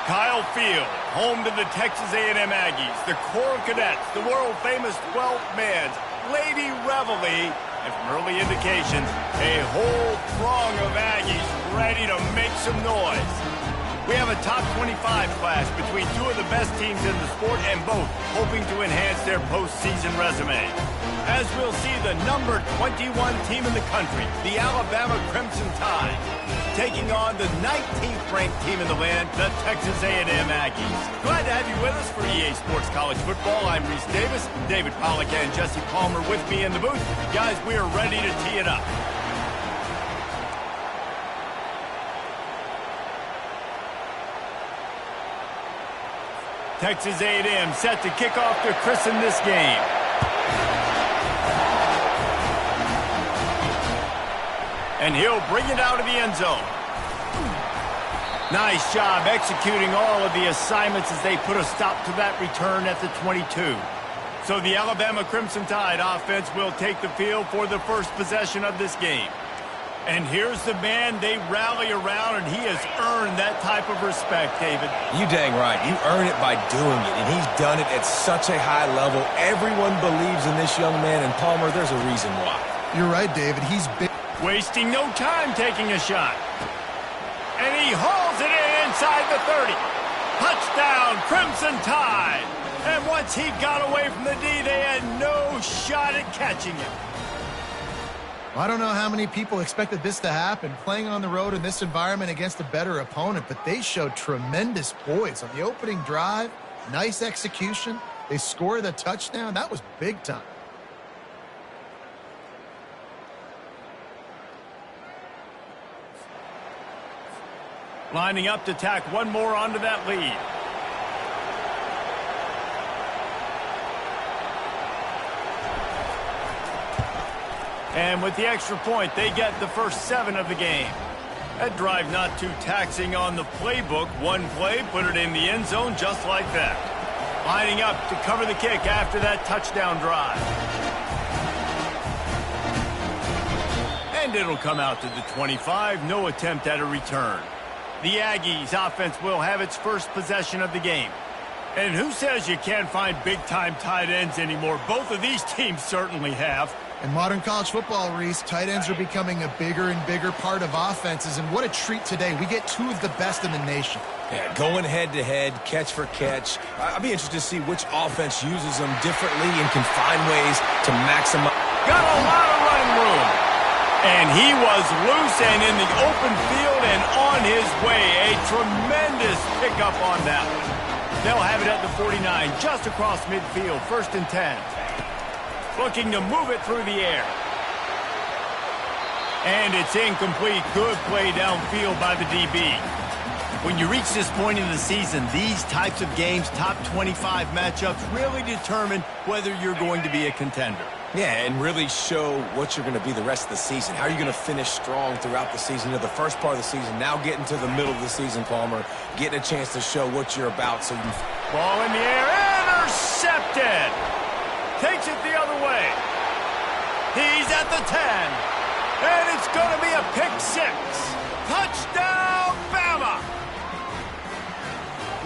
Kyle Field, home to the Texas A&M Aggies, the Coral Cadets, the world-famous 12th Man's, Lady Reveille, and from early indications, a whole throng of Aggies ready to make some noise. We have a top 25 class between two of the best teams in the sport and both hoping to enhance their postseason resume. As we'll see the number 21 team in the country, the Alabama Crimson Tide, taking on the 19th ranked team in the land, the Texas A&M Aggies. Glad to have you with us for EA Sports College Football. I'm Reese Davis, David Pollack and Jesse Palmer with me in the booth. Guys, we are ready to tee it up. Texas A&M set to kick off to christen this game. And he'll bring it out of the end zone. Nice job executing all of the assignments as they put a stop to that return at the 22. So the Alabama Crimson Tide offense will take the field for the first possession of this game. And here's the man they rally around, and he has earned that type of respect, David. You dang right. You earn it by doing it, and he's done it at such a high level. Everyone believes in this young man, and Palmer, there's a reason why. You're right, David. He's big. Wasting no time taking a shot. And he hauls it in inside the 30. Touchdown, Crimson Tide. And once he got away from the D, they had no shot at catching him. I don't know how many people expected this to happen, playing on the road in this environment against a better opponent, but they showed tremendous poise on the opening drive. Nice execution. They scored the touchdown. That was big time. Lining up to tack one more onto that lead. And with the extra point, they get the first 7 of the game. That drive not too taxing on the playbook. One play, put it in the end zone just like that. Lining up to cover the kick after that touchdown drive. And it'll come out to the 25. No attempt at a return. The Aggies offense will have its first possession of the game. And who says you can't find big-time tight ends anymore? Both of these teams certainly have. In modern college football, Reese, tight ends are becoming a bigger and bigger part of offenses, and what a treat today. We get 2 of the best in the nation. Yeah, going head-to-head, catch for catch. I'll be interested to see which offense uses them differently and can find ways to maximize. Got a lot of running room. And he was loose and in the open field and on his way. A tremendous pickup on that one. They'll have it at the 49, just across midfield, 1st and 10. Looking to move it through the air. And it's incomplete. Good play downfield by the DB. When you reach this point in the season, these types of games, top 25 matchups, really determine whether you're going to be a contender. Yeah, and really show what you're going to be the rest of the season. How are you going to finish strong throughout the season, the first part of the season, now getting to the middle of the season, Palmer, getting a chance to show what you're about. So you ball in the air, intercepted. Takes it the other way. He's at the 10. And it's going to be a pick 6. Touchdown, Bama!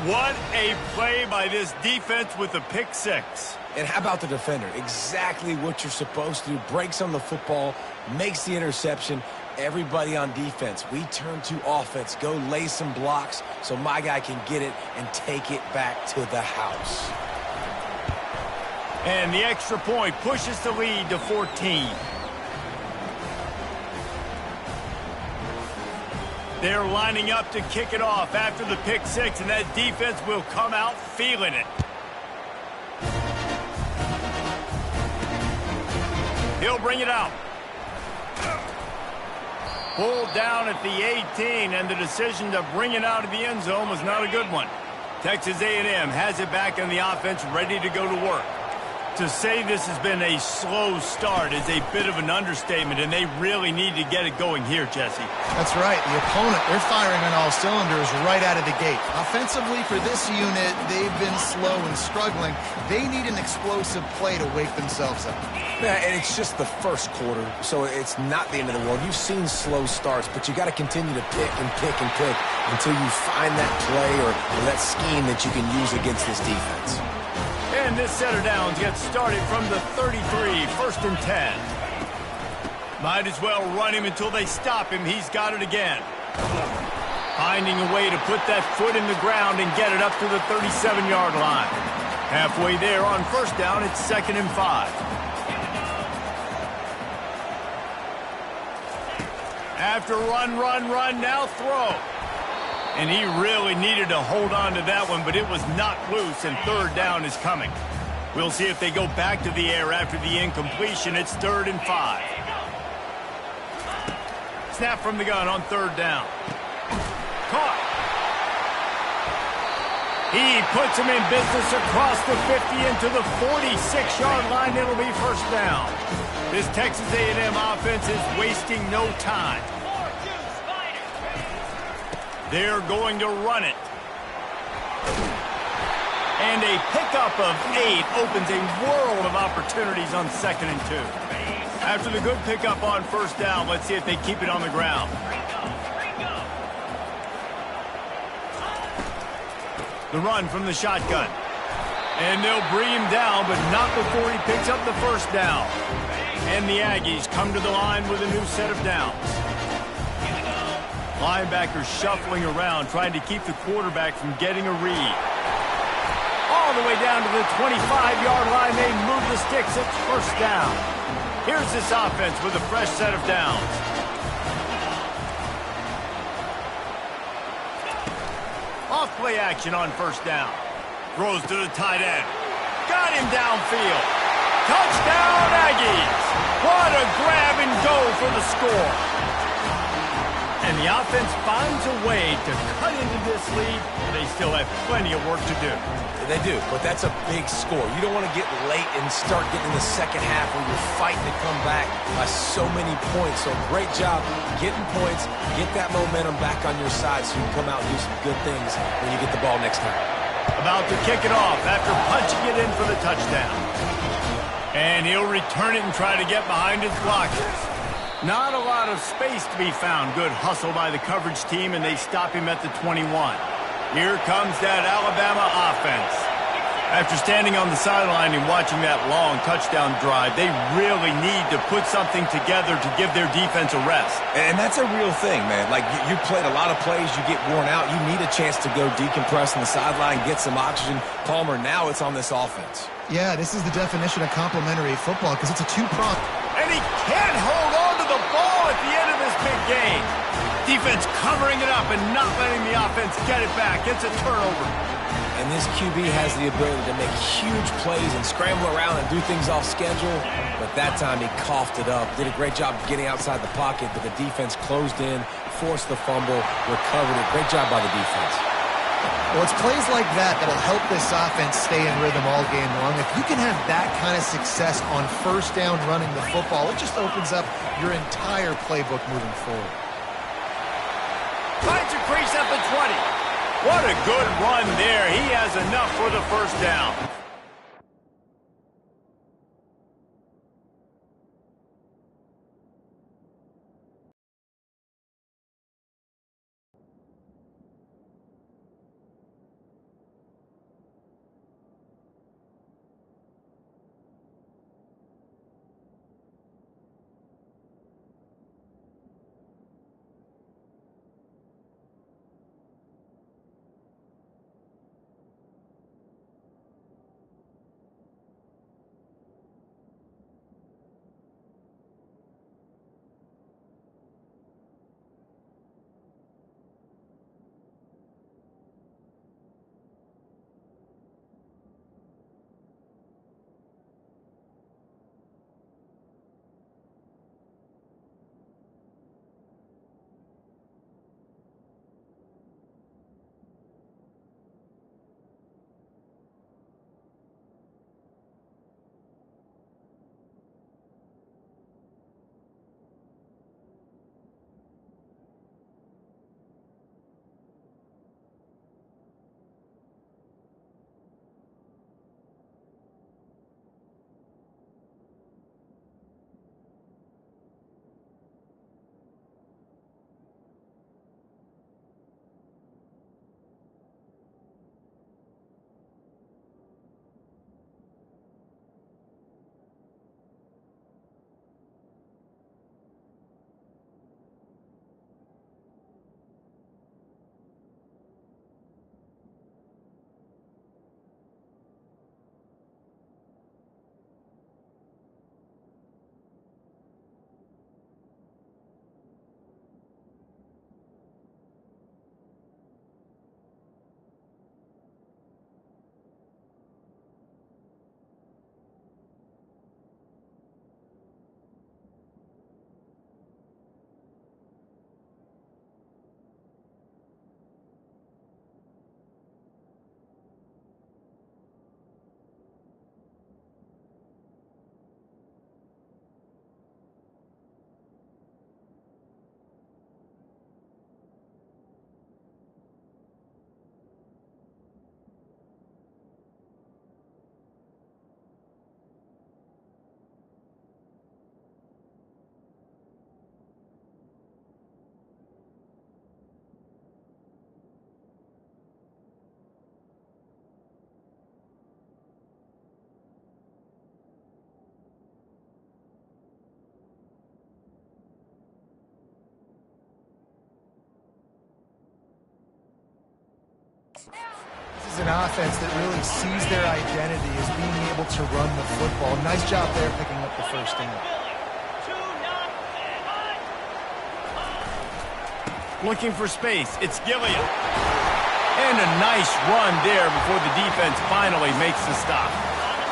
What a play by this defense with the pick 6. And how about the defender? Exactly what you're supposed to do. Breaks on the football, makes the interception. Everybody on defense, we turn to offense. Go lay some blocks so my guy can get it and take it back to the house. And the extra point pushes the lead to 14. They're lining up to kick it off after the pick 6, and that defense will come out feeling it. He'll bring it out. Pulled down at the 18, and the decision to bring it out of the end zone was not a good one. Texas A&M has it back in the offense, ready to go to work. To say this has been a slow start is a bit of an understatement, and they really need to get it going here, Jesse. That's right. The opponent, they're firing on all cylinders right out of the gate. Offensively, for this unit, they've been slow and struggling. They need an explosive play to wake themselves up. Yeah, and it's just the first quarter, so it's not the end of the world. You've seen slow starts, but you got to continue to pick and pick and pick until you find that play or that scheme that you can use against this defense. And this set of downs gets started from the 33, 1st and 10. Might as well run him until they stop him. He's got it again. Finding a way to put that foot in the ground and get it up to the 37-yard line. Halfway there on 1st down, it's 2nd and 5. After run, now throw. And he really needed to hold on to that one, but it was knocked loose, and 3rd down is coming. We'll see if they go back to the air after the incompletion. It's 3rd and 5. Snap from the gun on 3rd down. Caught. He puts him in business across the 50 into the 46-yard line. It'll be 1st down. This Texas A&M offense is wasting no time. They're going to run it. And a pickup of 8 opens a world of opportunities on 2nd and 2. After the good pickup on 1st down, let's see if they keep it on the ground. The run from the shotgun. And they'll bring him down, but not before he picks up the 1st down. And the Aggies come to the line with a new set of downs. Linebackers shuffling around, trying to keep the quarterback from getting a read. All the way down to the 25-yard line, they move the sticks. It's 1st down. Here's this offense with a fresh set of downs. Off play action on 1st down. Throws to the tight end. Got him downfield. Touchdown, Aggies! What a grab and go for the score. And the offense finds a way to cut into this lead. They still have plenty of work to do. They do, but that's a big score. You don't want to get late and start getting in the second half where you're fighting to come back by so many points. So great job getting points, get that momentum back on your side so you can come out and do some good things when you get the ball next time. About to kick it off after punching it in for the touchdown. And he'll return it and try to get behind his blockers. Not a lot of space to be found. Good hustle by the coverage team, and they stop him at the 21. Here comes that Alabama offense. After standing on the sideline and watching that long touchdown drive, they really need to put something together to give their defense a rest. And that's a real thing, man. Like, you played a lot of plays, you get worn out, you need a chance to go decompress on the sideline, get some oxygen. Palmer, now it's on this offense. Yeah, this is the definition of complementary football because it's a two-prong. And he can't hold on to the ball at the end of this big game. Defense covering it up and not letting the offense get it back. It's a turnover. And this QB has the ability to make huge plays and scramble around and do things off schedule. But that time he coughed it up. Did a great job getting outside the pocket, but the defense closed in, forced the fumble, recovered it. Great job by the defense. Well, it's plays like that that'll help this offense stay in rhythm all game long. If you can have that kind of success on 1st down running the football, it just opens up your entire playbook moving forward. Finds a crease at the 20. What a good run there. He has enough for the 1st down. an offense that really sees their identity as being able to run the football. Nice job there picking up the first down. Looking for space. It's Gilliam. And a nice run there before the defense finally makes the stop.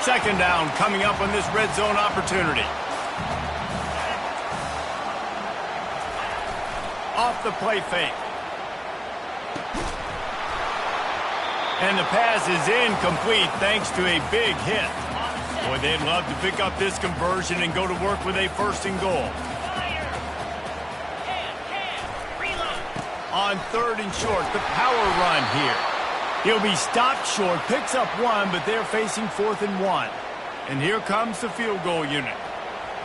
Second down coming up on this red zone opportunity. Off the play fake. And the pass is incomplete thanks to a big hit. Boy, they'd love to pick up this conversion and go to work with a first and goal. On third and short, the power run here. He'll be stopped short, picks up one, but they're facing 4th and 1. And here comes the field goal unit.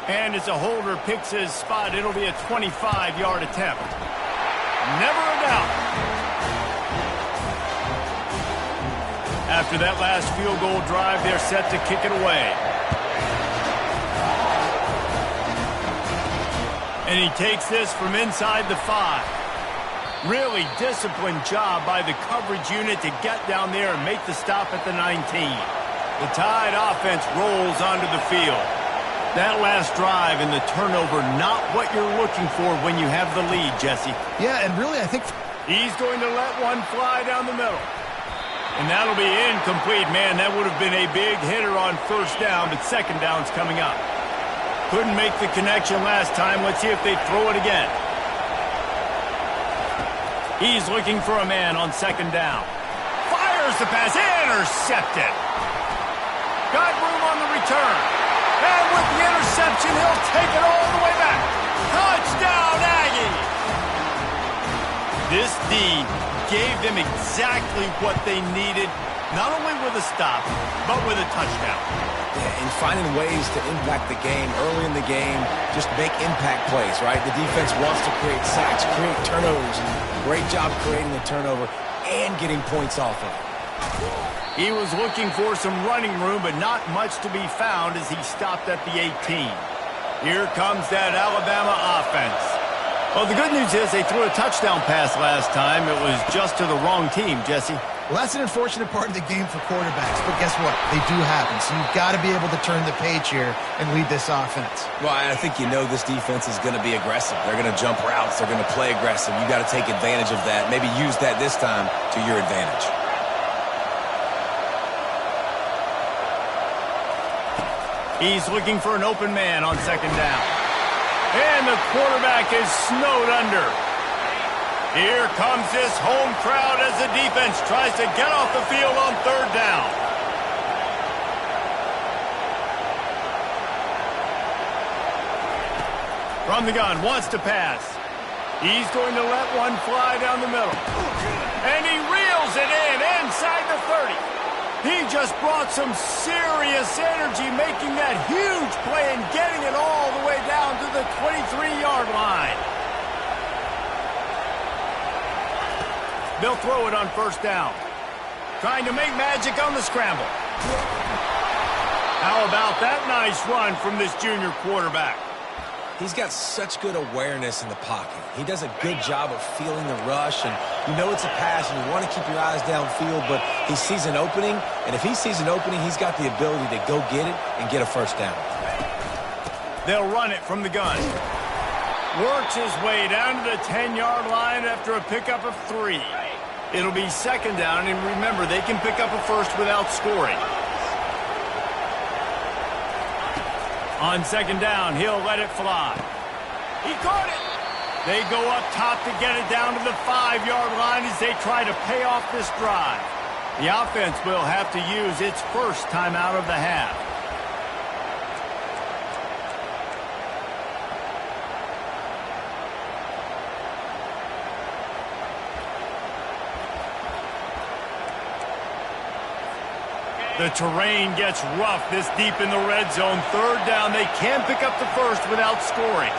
And as a holder picks his spot, it'll be a 25-yard attempt. Never a doubt. After that last field goal drive, they're set to kick it away. And he takes this from inside the 5. Really disciplined job by the coverage unit to get down there and make the stop at the 19. The Tide offense rolls onto the field. That last drive and the turnover, not what you're looking for when you have the lead, Jesse. Yeah, and really, I think he's going to let one fly down the middle. And that'll be incomplete. Man, that would have been a big hitter on first down, but second down's coming up. Couldn't make the connection last time. Let's see if they throw it again. He's looking for a man on second down. Fires the pass. Intercepted. Got room on the return. And with the interception, he'll take it all the way back. Touchdown, Aggie! This D gave them exactly what they needed, not only with a stop, but with a touchdown. Yeah, and finding ways to impact the game early in the game, just make impact plays, right? The defense wants to create sacks, create turnovers. Great job creating the turnover and getting points off of it. He was looking for some running room, but not much to be found as he stopped at the 18. Here comes that Alabama offense. Well, the good news is they threw a touchdown pass last time. It was just to the wrong team, Jesse. Well, that's an unfortunate part of the game for quarterbacks, but guess what? They do happen, so you've got to be able to turn the page here and lead this offense. Well, I think you know this defense is going to be aggressive. They're going to jump routes. They're going to play aggressive. You've got to take advantage of that. Maybe use that this time to your advantage. He's looking for an open man on second down. And the quarterback is snowed under. Here comes this home crowd as the defense tries to get off the field on third down. From the gun, wants to pass. He's going to let one fly down the middle. And he reels it in inside the 30. He just brought some serious energy making that huge play and getting it all the way down to the 23-yard line. They'll throw it on first down. Trying to make magic on the scramble. How about that nice run from this junior quarterback? He's got such good awareness in the pocket. He does a good job of feeling the rush, and you know it's a pass, and you want to keep your eyes downfield, but he sees an opening, and if he sees an opening, he's got the ability to go get it and get a first down. They'll run it from the gun. Works his way down to the 10-yard line after a pickup of 3. It'll be second down, and remember, they can pick up a first without scoring. On second down, he'll let it fly. He caught it. They go up top to get it down to the 5-yard line as they try to pay off this drive. The offense will have to use its first timeout of the half. The terrain gets rough this deep in the red zone. Third down, they can pick up the first without scoring.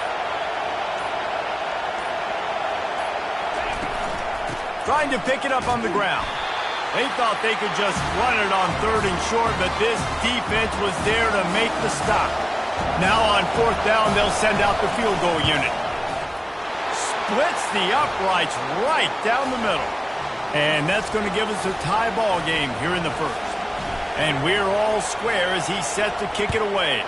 Trying to pick it up on the ground. They thought they could just run it on third and short, but this defense was there to make the stop. Now on fourth down, they'll send out the field goal unit. Splits the uprights right down the middle. And that's going to give us a tie ball game here in the first. And we're all square as he's set to kick it away.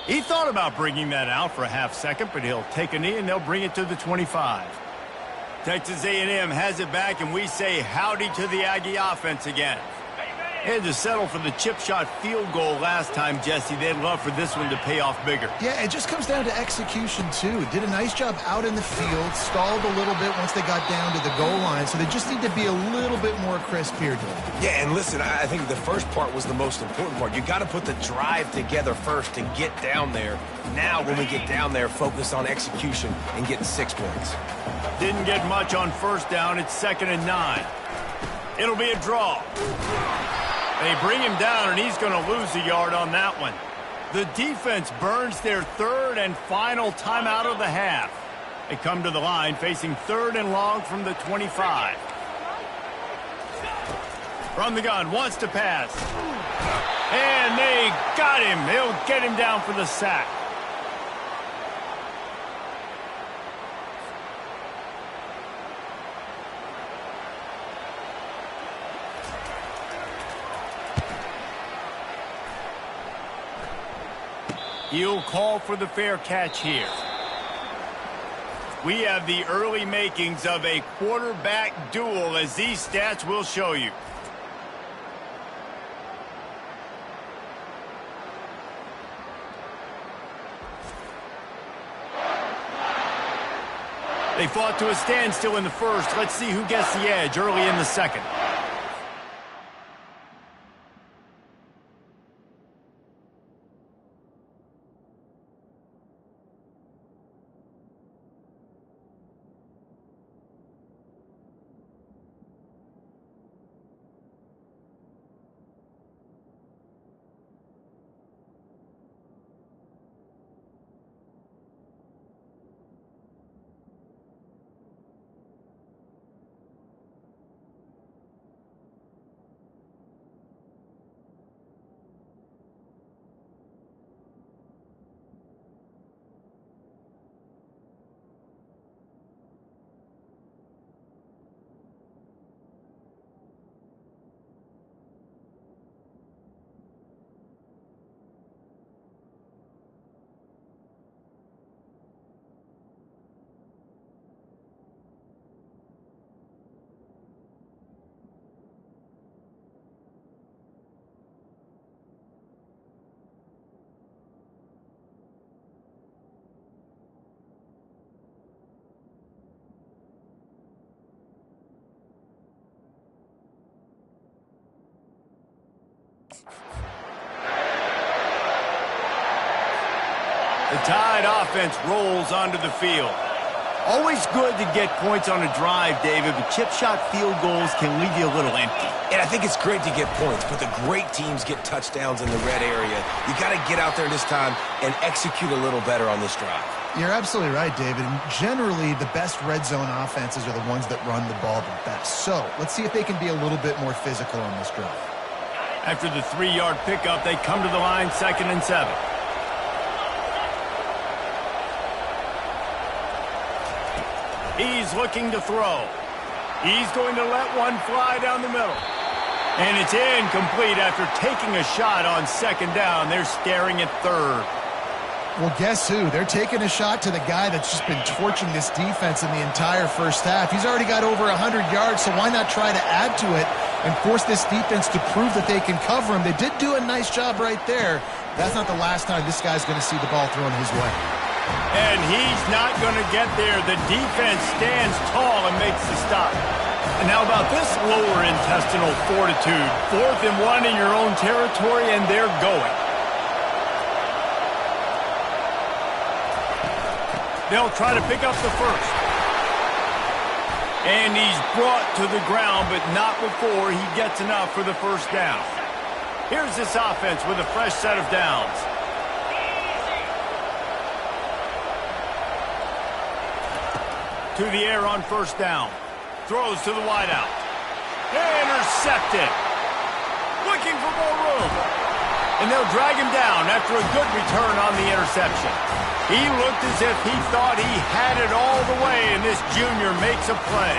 He thought about bringing that out for a half second, but he'll take a knee and they'll bring it to the 25. Texas A&M has it back, and we say howdy to the Aggie offense again. They had to settle for the chip shot field goal last time, Jesse. They'd love for this one to pay off bigger. Yeah, it just comes down to execution, too. Did a nice job out in the field, stalled a little bit once they got down to the goal line, so they just need to be a little bit more crisp here, Joel. Yeah, and listen, I think the first part was the most important part. You got to put the drive together first and get down there. Now, when we get down there, focus on execution and getting 6 points. Didn't get much on first down. It's 2nd and 9. It'll be a draw. They bring him down, and he's going to lose a yard on that one. The defense burns their 3rd and final timeout of the half. They come to the line facing 3rd and long from the 25. From the gun, wants to pass. And they got him. They'll get him down for the sack. He'll call for the fair catch here. We have the early makings of a quarterback duel, as these stats will show you. They fought to a standstill in the first. Let's see who gets the edge early in the second. The Tide offense rolls onto the field. Always good to get points on a drive, David, but chip shot field goals can leave you a little empty. And I think it's great to get points, but the great teams get touchdowns in the red area. You got to get out there this time and execute a little better on this drive. You're absolutely right, David. And generally, the best red zone offenses are the ones that run the ball the best. So let's see if they can be a little bit more physical on this drive. After the 3-yard pickup, they come to the line 2nd and 7. He's looking to throw. He's going to let one fly down the middle. And it's incomplete after taking a shot on 2nd down. They're staring at 3rd. Well, guess who? They're taking a shot to the guy that's just been torching this defense in the entire first half. He's already got over 100 yards, so why not try to add to it and force this defense to prove that they can cover him? They did do a nice job right there. That's not the last time this guy's going to see the ball thrown his way. And he's not going to get there. The defense stands tall and makes the stop. And how about this lower intestinal fortitude? 4th and 1 in your own territory, and they're going. They'll try to pick up the first. And he's brought to the ground, but not before he gets enough for the first down. Here's this offense with a fresh set of downs. To the air on 1st down. Throws to the wideout. Intercepted. Looking for more room. And they'll drag him down after a good return on the interception. He looked as if he thought he had it all the way, and this junior makes a play.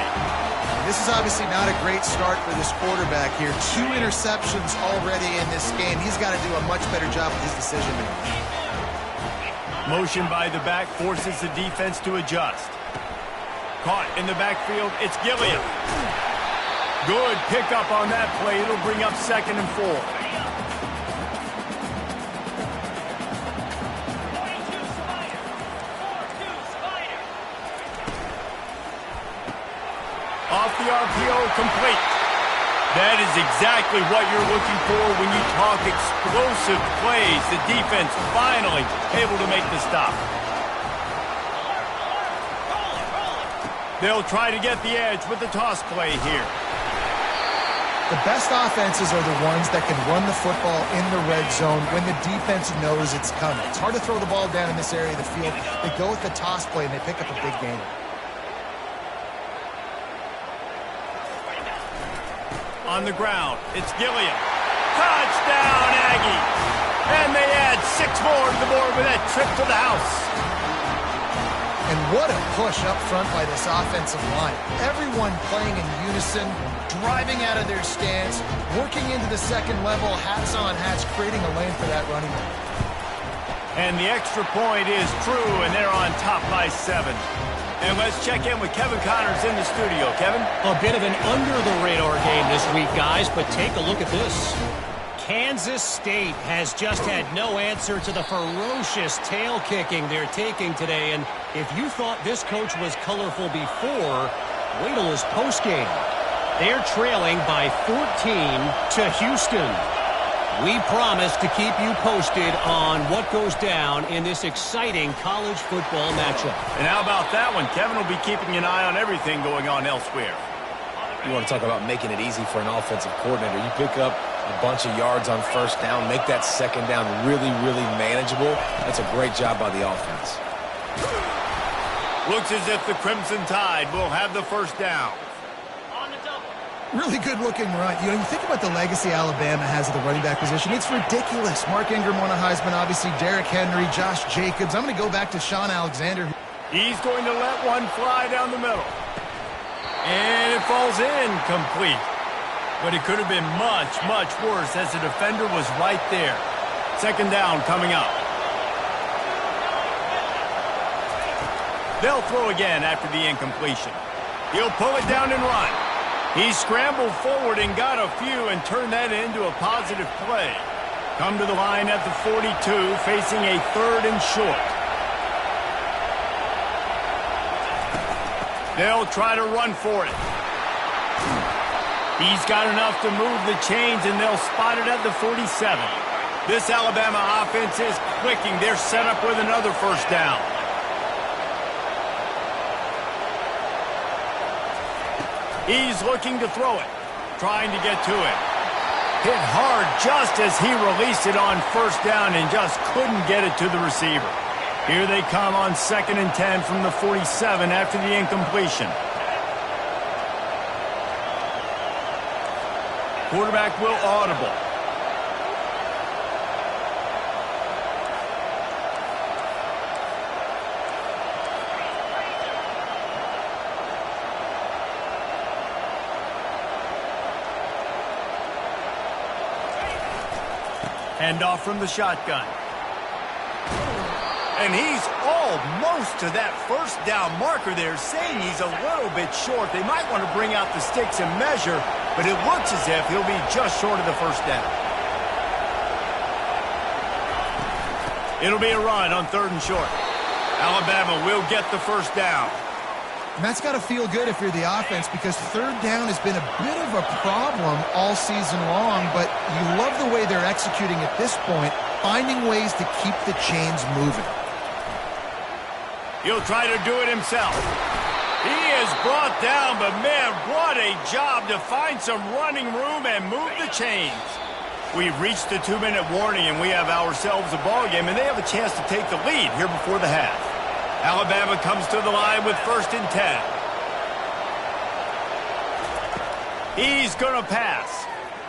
This is obviously not a great start for this quarterback here. 2 interceptions already in this game. He's got to do a much better job with his decision-making. Motion by the back forces the defense to adjust. Caught in the backfield, it's Gilliam. Good pickup on that play. It'll bring up 2nd and 4. Off the RPO, complete. That is exactly what you're looking for when you talk explosive plays. The defense finally able to make the stop. They'll try to get the edge with the toss play here. The best offenses are the ones that can run the football in the red zone when the defense knows it's coming. It's hard to throw the ball down in this area of the field. They go with the toss play, and they pick up a big gain. On the ground, it's Gilliam. Touchdown, Aggie! And they add 6 more to the board with that trip to the house. And what a push up front by this offensive line. Everyone playing in unison, driving out of their stance, working into the 2nd level, hats on hats, creating a lane for that running back. And the extra point is true, and they're on top by 7. And let's check in with Kevin Connors in the studio. Kevin? A bit of an under-the-radar game this week, guys, but take a look at this. Kansas State has just had no answer to the ferocious tail kicking they're taking today. And if you thought this coach was colorful before, wait till his postgame. They're trailing by 14 to Houston. We promise to keep you posted on what goes down in this exciting college football matchup. And how about that one? Kevin will be keeping an eye on everything going on elsewhere. You want to talk about making it easy for an offensive coordinator. You pick up a bunch of yards on 1st down, make that 2nd down really, really manageable. That's a great job by the offense. Looks as if the Crimson Tide will have the 1st down. Really good-looking run. You know, you think about the legacy Alabama has at the running back position. It's ridiculous. Mark Ingram won a Heisman, obviously Derrick Henry, Josh Jacobs. I'm going to go back to Sean Alexander. He's going to let one fly down the middle. And it falls incomplete. But it could have been much, much worse as the defender was right there. 2nd down coming up. They'll throw again after the incompletion. He'll pull it down and run. He scrambled forward and got a few and turned that into a positive play. Come to the line at the 42, facing a 3rd and short. They'll try to run for it. He's got enough to move the chains, and they'll spot it at the 47. This Alabama offense is clicking. They're set up with another 1st down. He's looking to throw it, trying to get to it. Hit hard just as he released it on first down and just couldn't get it to the receiver. Here they come on 2nd and 10 from the 47 after the incompletion. Quarterback will audible. Handoff from the shotgun. And he's almost to that first down marker there, saying he's a little bit short. They might want to bring out the sticks and measure, but it looks as if he'll be just short of the first down. It'll be a run on 3rd and short. Alabama will get the first down. And that's got to feel good if you're the offense, because 3rd down has been a bit of a problem all season long, but you love the way they're executing at this point, finding ways to keep the chains moving. He'll try to do it himself. He is brought down, but man, what a job to find some running room and move the chains. We've reached the 2-minute warning, and we have ourselves a ball game, and they have a chance to take the lead here before the half. Alabama comes to the line with 1st and 10. He's going to pass.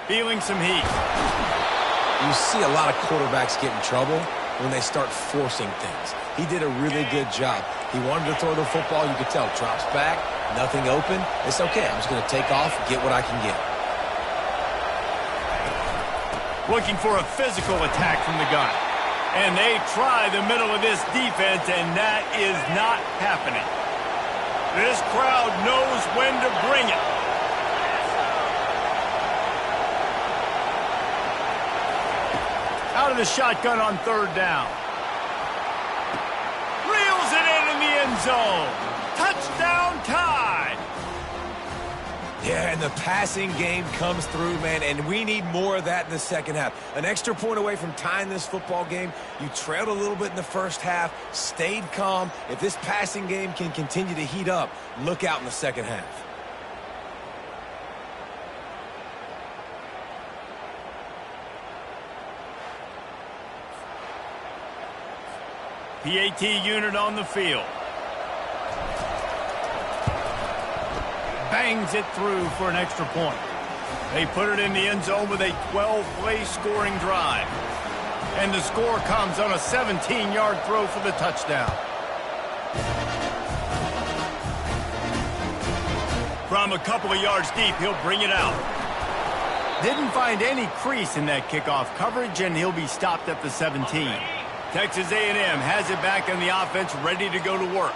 Feeling some heat. You see a lot of quarterbacks get in trouble when they start forcing things. He did a really good job. He wanted to throw the football. You could tell. Drops back. Nothing open. It's okay. I'm just going to take off and get what I can get. Looking for a physical attack from the gun. And they try the middle of this defense, and that is not happening. This crowd knows when to bring it. Out of the shotgun on 3rd down. Reels it in the end zone. Touchdown Tide. Yeah, and the passing game comes through, man, and we need more of that in the second half. An extra point away from tying this football game. You trailed a little bit in the first half, stayed calm. If this passing game can continue to heat up, look out in the second half. PAT unit on the field. Bangs it through for an extra point. They put it in the end zone with a 12-play scoring drive. And the score comes on a 17-yard throw for the touchdown. From a couple of yards deep, he'll bring it out. Didn't find any crease in that kickoff coverage, and he'll be stopped at the 17. Texas A&M has it back in the offense, ready to go to work.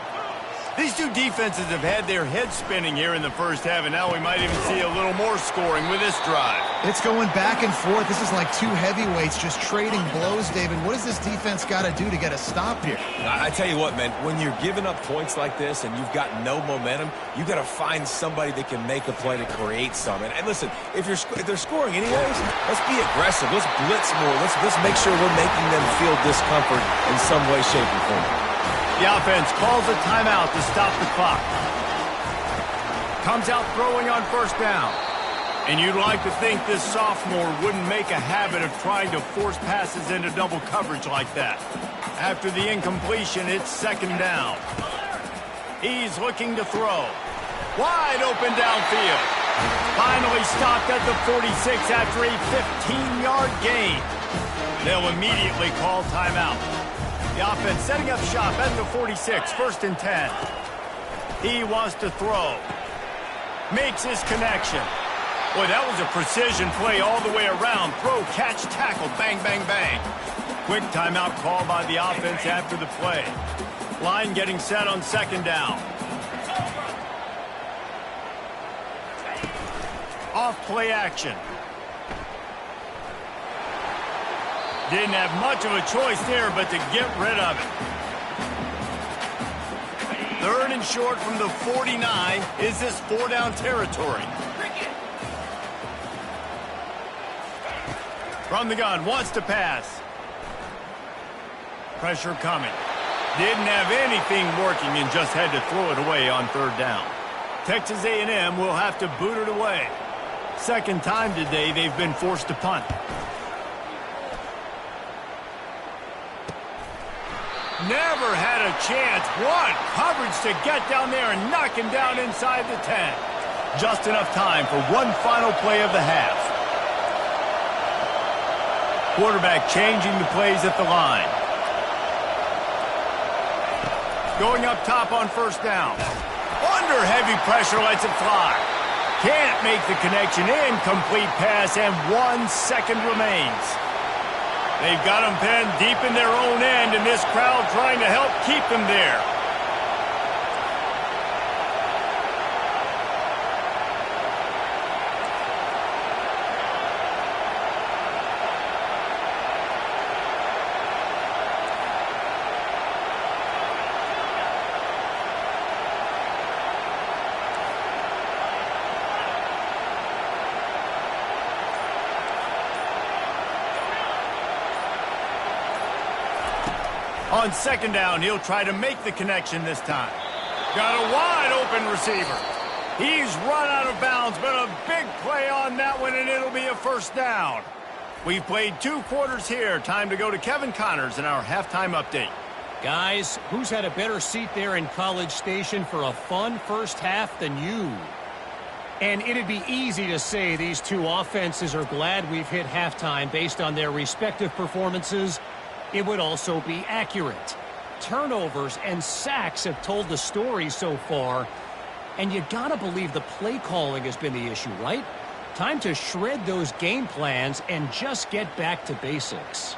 These two defenses have had their heads spinning here in the first half, and now we might even see a little more scoring with this drive. It's going back and forth. This is like two heavyweights just trading blows, David. What does this defense got to do to get a stop here? I tell you what, man, when you're giving up points like this and you've got no momentum, you got to find somebody that can make a play to create some. And listen, if they're scoring anyways, let's be aggressive. Let's blitz more. Let's make sure we're making them feel discomfort in some way, shape, or form. The offense calls a timeout to stop the clock. Comes out throwing on first down. And you'd like to think this sophomore wouldn't make a habit of trying to force passes into double coverage like that. After the incompletion, it's 2nd down. He's looking to throw. Wide open downfield. Finally stopped at the 46 after a 15-yard gain. They'll immediately call timeout. The offense setting up shop at the 46, 1st and 10. He wants to throw. Makes his connection. Boy, that was a precision play all the way around. Throw, catch, tackle, bang, bang, bang. Quick timeout call by the offense after the play. Line getting set on 2nd down. Off play action. Didn't have much of a choice there but to get rid of it. 3rd and short from the 49. Is this 4-down territory? From the gun, wants to pass. Pressure coming. Didn't have anything working and just had to throw it away on 3rd down. Texas A&M will have to boot it away. Second time today they've been forced to punt. Never had a chance. What coverage to get down there and knock him down inside the 10. Just enough time for one final play of the half. Quarterback changing the plays at the line. Going up top on first down. Under heavy pressure, lets it fly. Can't make the connection. Incomplete pass, and 1 second remains. They've got them pinned deep in their own end, and this crowd trying to help keep them there. On second down, he'll try to make the connection this time. Got a wide open receiver. He's run out of bounds, but a big play on that one, and it'll be a first down. We've played 2 quarters here. Time to go to Kevin Connors in our halftime update. Guys, who's had a better seat there in College Station for a fun first half than you? And it'd be easy to say these two offenses are glad we've hit halftime based on their respective performances. It would also be accurate. Turnovers and sacks have told the story so far, and you gotta believe the play calling has been the issue, right? Time to shred those game plans and just get back to basics.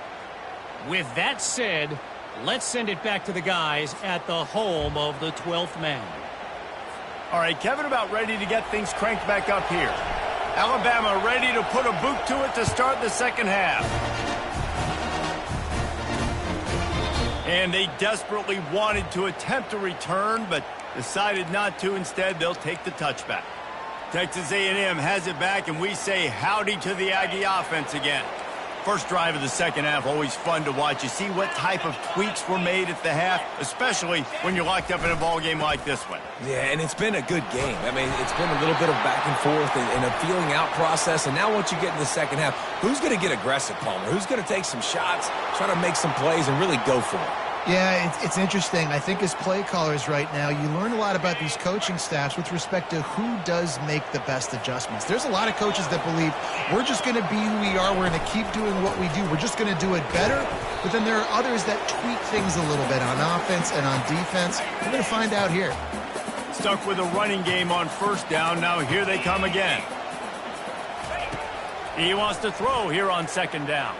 With that said, let's send it back to the guys at the home of the 12th man. All right, Kevin about ready to get things cranked back up here. Alabama ready to put a boot to it to start the second half. And they desperately wanted to attempt a return, but decided not to. Instead, they'll take the touchback. Texas A&M has it back, and we say howdy to the Aggie offense again. First drive of the second half, always fun to watch. You see what type of tweaks were made at the half, especially when you're locked up in a ball game like this one. Yeah, and it's been a good game. I mean, it's been a little bit of back and forth and a feeling out process. And now once you get in the second half, who's going to get aggressive, Palmer? Who's going to take some shots, try to make some plays, and really go for it? Yeah, it's interesting. I think as play callers right now, you learn a lot about these coaching staffs with respect to who does make the best adjustments. There's a lot of coaches that believe we're just going to be who we are. We're going to keep doing what we do. We're just going to do it better. But then there are others that tweak things a little bit on offense and on defense. We're going to find out here. Stuck with a running game on first down. Now here they come again. He wants to throw here on second down.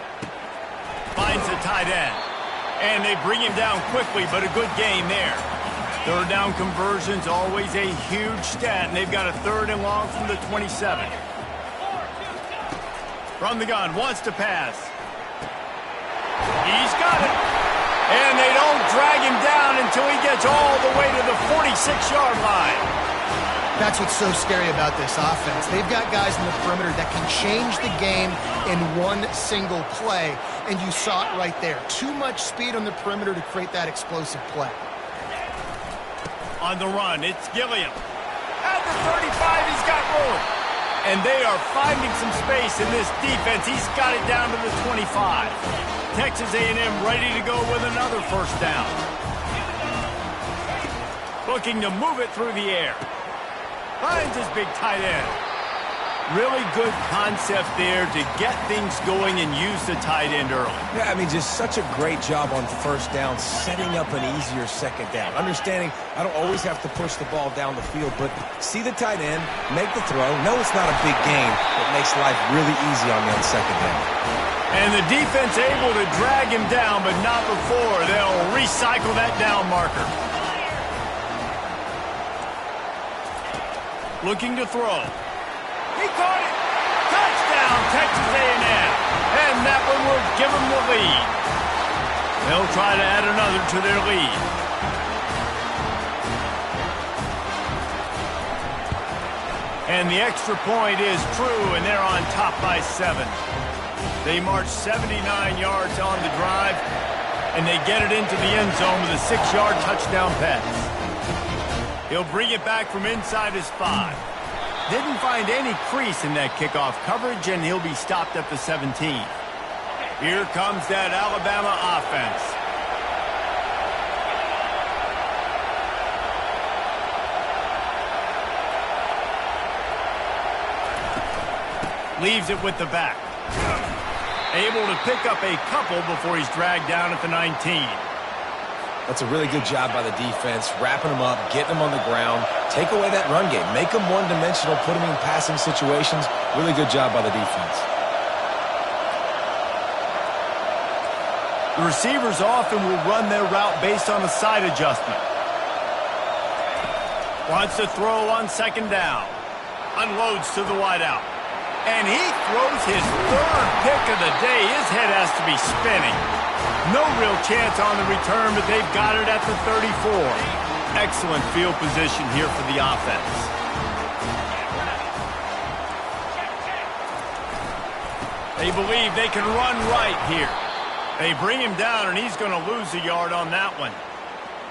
Finds the tight end. And they bring him down quickly, but a good game there. Third down conversions, always a huge stat, and they've got a 3rd and long from the 27. From the gun, wants to pass. He's got it. And they don't drag him down until he gets all the way to the 46-yard line. That's what's so scary about this offense. They've got guys in the perimeter that can change the game in one single play, and you saw it right there. Too much speed on the perimeter to create that explosive play. On the run, it's Gilliam. At the 35, he's got room. And they are finding some space in this defense. He's got it down to the 25. Texas A&M ready to go with another first down. Looking to move it through the air. Finds his big tight end. Really good concept there to get things going and use the tight end early. Yeah, I mean, just such a great job on first down, setting up an easier second down. Understanding I don't always have to push the ball down the field, but see the tight end, make the throw. No, it's not a big game. It makes life really easy on me on second down. And the defense able to drag him down, but not before. They'll recycle that down marker. Looking to throw. He caught it. Touchdown, Texas A&M. And that one will give them the lead. They'll try to add another to their lead. And the extra point is true, and they're on top by 7. They march 79 yards on the drive, and they get it into the end zone with a 6-yard touchdown pass. He'll bring it back from inside his 5. Didn't find any crease in that kickoff coverage, and he'll be stopped at the 17. Here comes that Alabama offense. Leaves it with the back. Able to pick up a couple before he's dragged down at the 19. That's a really good job by the defense, wrapping them up, getting them on the ground, take away that run game, make them one-dimensional, put them in passing situations. Really good job by the defense. The receivers often will run their route based on a side adjustment. Wants to throw on second down. Unloads to the wideout. And he throws his 3rd pick of the day. His head has to be spinning. No real chance on the return, but they've got it at the 34. Excellent field position here for the offense. They believe they can run right here. They bring him down, and he's going to lose a yard on that one.